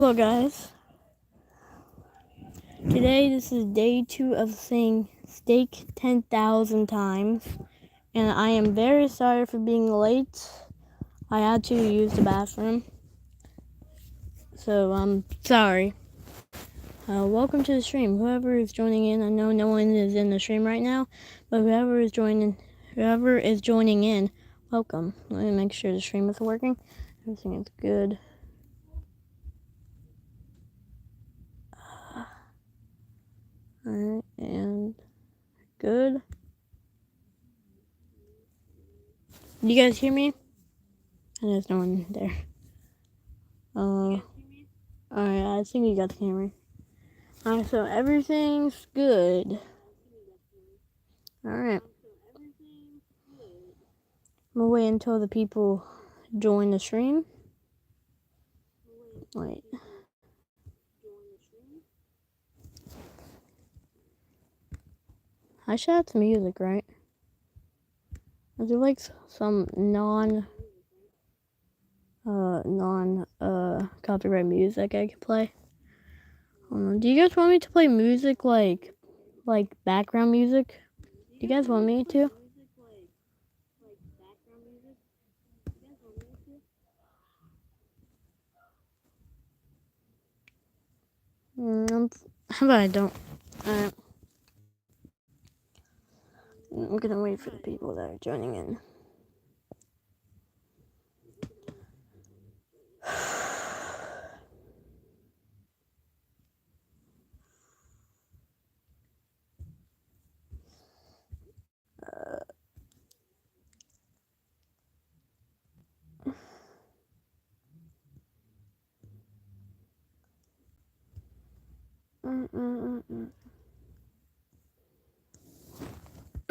Hello guys, today this is day 2 of saying steak 10,000 times, and I am very sorry for being late. I had to use the bathroom, so I'm sorry. Welcome to the stream, whoever is joining in. I know no one is in the stream right now, but whoever is joining in, welcome. Let me make sure the stream is working. Everything is good. Alright, and good. Do you guys hear me? And there's no one there. Alright, I think you got the camera. Alright, so everything's good. Alright. I'm gonna wait until the people join the stream. Wait. I should have some music, right? Is there like some copyright music I can play? Do you guys want me to play music like background music? Do you guys want me to? How about I don't? Alright. I'm gonna wait for the people that are joining in.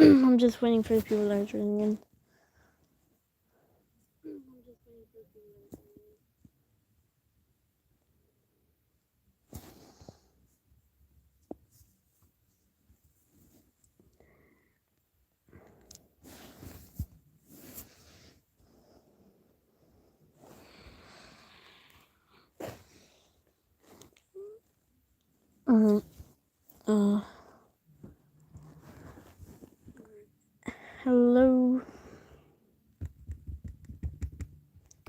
I'm just waiting for the people that are joining in. Hello.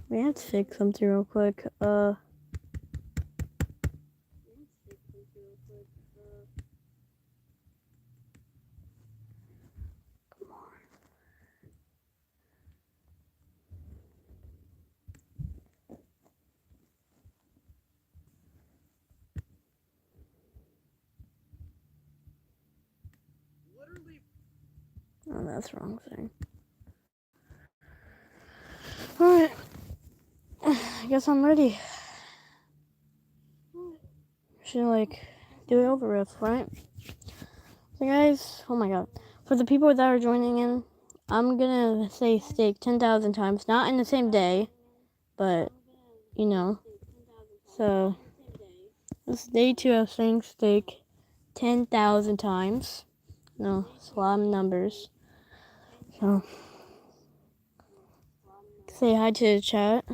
We have to fix something real quick. Come on. Oh, that's the wrong thing. Alright. I guess I'm ready. Should do it over with, right? So guys, oh my god. For the people that are joining in, I'm gonna say steak 10,000 times. Not in the same day, but, you know. So, this is day 2 of saying steak 10,000 times. No, it's a lot of numbers. So, say hi to the chat.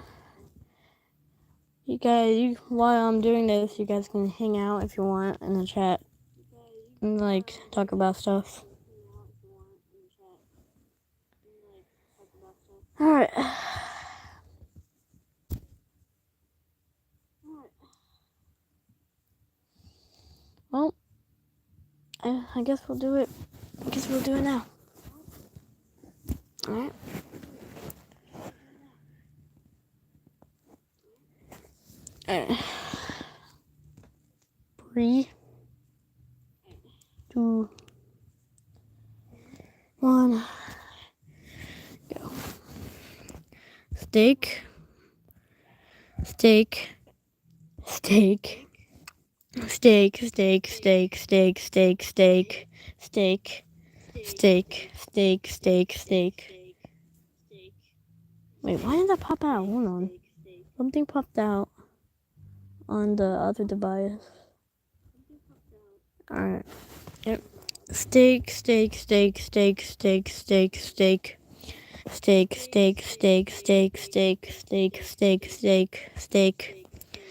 You guys, while I'm doing this, you guys can hang out if you want in the chat and talk about stuff. Alright. Well, I guess we'll do it. I guess we'll do it now. Alright. Alright. 3, 2, 1, go. Steak, steak, steak, steak, steak, steak, steak, steak, steak, steak, steak, steak, steak, steak. Wait, why did that pop out? Hold on. Something popped out on the other device. Alright. Yep. Steak, steak, steak, steak, steak, steak, steak. Steak, steak, steak, steak, steak, steak, steak, steak, steak.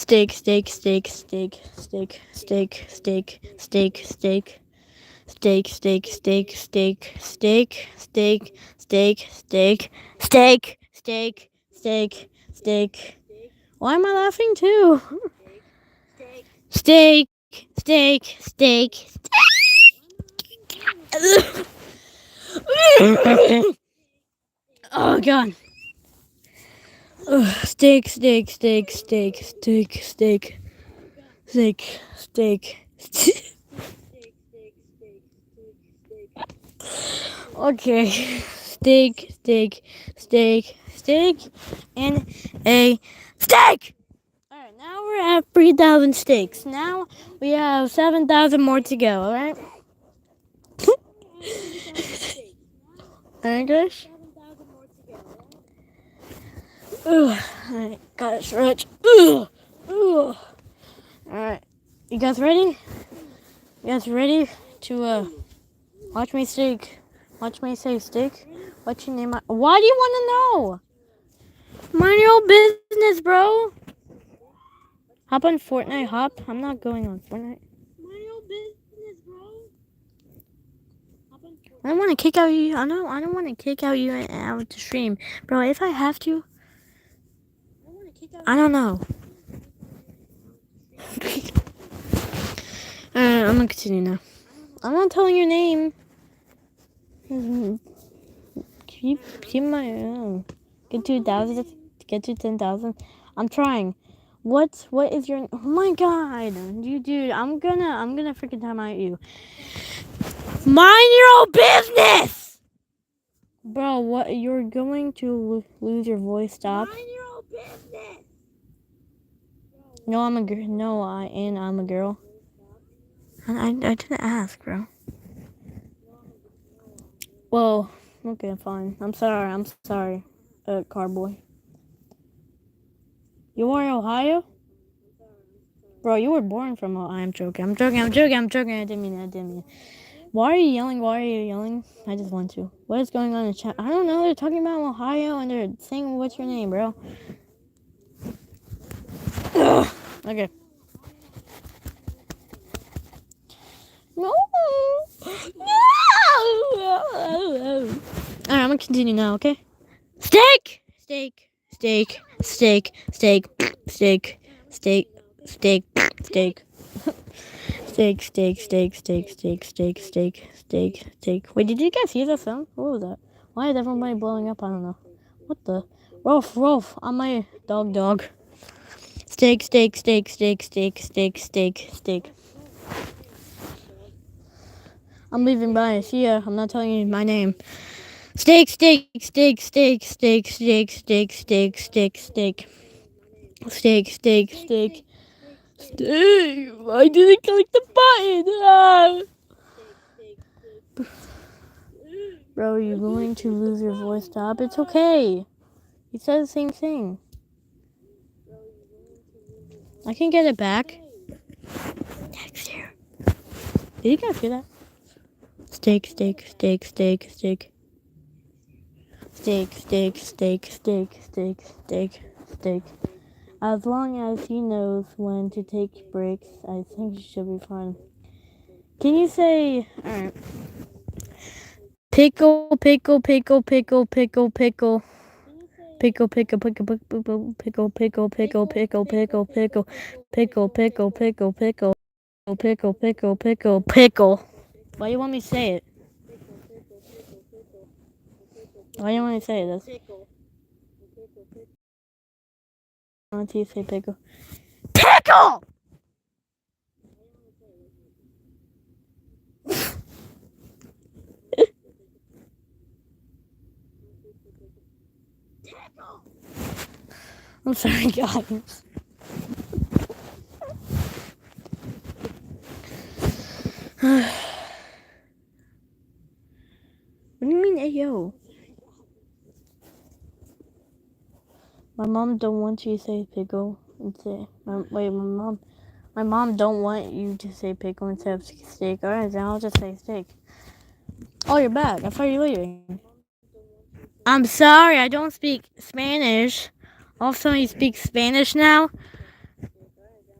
Steak, steak, steak, steak, steak, steak, steak, steak, steak. Steak, steak, steak, steak, steak, steak, steak, steak, steak, steak, steak, steak. Why am I laughing too? Steak, steak, steak, steak. Oh god. Steak, steak, steak, steak, steak, steak, steak, steak. Okay. Steak, steak, steak, steak, and a steak! Alright, now we're at 3,000 steaks. Now we have 7,000 more to go, alright? Alright, guys? Alright, gotta stretch. Alright, you guys ready? You guys ready to, watch me steak? Watch me say steak? What's your name? Why do you want to know? Mind your own business, bro. Hop on Fortnite, hop. I'm not going on Fortnite. Mind your own business, bro. I don't want to kick out you. I don't want to kick out you out the stream, bro. If I have to, I don't know. I'm gonna continue now. I'm not telling your name. Keep my own. Get to 1,000. Get to 10,000. I'm trying. What is your? Oh my god, dude. I'm gonna freaking time out you. Mind your own business, bro. What? You're going to lose your voice. Stop. Mind your own business. No, I'm a girl. No, I'm a girl. I didn't ask, bro. Well, okay, fine. I'm sorry, Carboy. You are Ohio? Bro, you were born from Ohio. I'm joking. I didn't mean it. Why are you yelling? I just want to. What is going on in the chat? I don't know. They're talking about Ohio and they're saying, what's your name, bro? Okay. No. Alright, I'm gonna continue now, okay? Steak! Steak. Steak. Steak. Steak. Steak. Steak. Steak. Steak. Steak, steak, steak, steak, steak, steak, steak, steak, steak. Wait, did you guys hear that sound? What was that? Why is everybody blowing up? I don't know. What the? Rolf, I'm my dog. Steak, steak, steak, steak, steak, steak, steak, steak. I'm leaving bye. See ya. I'm not telling you my name. Steak, steak, steak, steak, steak, steak, steak, steak, steak, steak. Steak, steak, steak. Steak. I didn't click the button. Bro, you're going to lose your voice. Stop. It's okay. You said the same thing. I can get it back. Next year. Did you guys hear that? Steak, steak, steak, steak, steak. Steak, steak, steak, steak, steak, steak, steak. As long as he knows when to take breaks, I think he should be fine. Can you say, alright. Pickle, pickle, pickle, pickle, pickle, pickle. Pickle, pickle, pickle, pickle, pickle, pickle, pickle, pickle, pickle, pickle, pickle, pickle, pickle, pickle, pickle, pickle, pickle, pickle. Why do you want me to say it? Why do you want me to say this? I want you to say pickle. Pickle! I'm sorry, guys. What do you mean, ayo? My mom don't want you to say pickle and say. Wait, my mom don't want you to say pickle instead of steak. All right, then I'll just say steak. Oh, you're back. I thought you were leaving. I'm sorry, I don't speak Spanish. All of a sudden, you speak Spanish now.